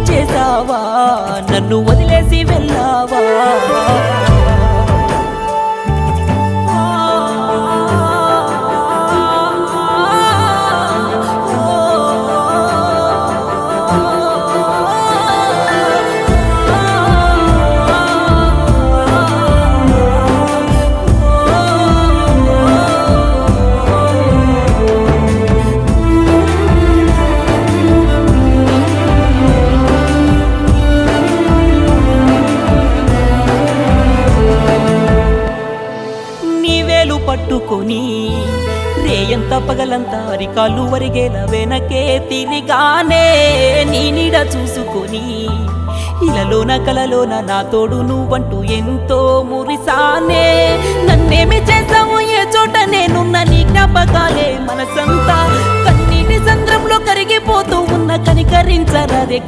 చేసావా నన్ను వదిలేసి వెళ్ళావా పట్టుకొని రేయంత పగలంతా అరికాళ్ళు వరిగేల వెనకే తిరిగానే నీ నీడ చూసుకొని ఇలలోన కలలోన నా తోడు నువ్వంటూ ఎంతో మురిసానే నన్నేమి చేసావు ఏ చోట నేనున్న నీ జ్ఞాపకాలే మనసంతా కన్నీటి సంద్రంలో కరిగిపోతూ ఉన్న కనికరించరాదే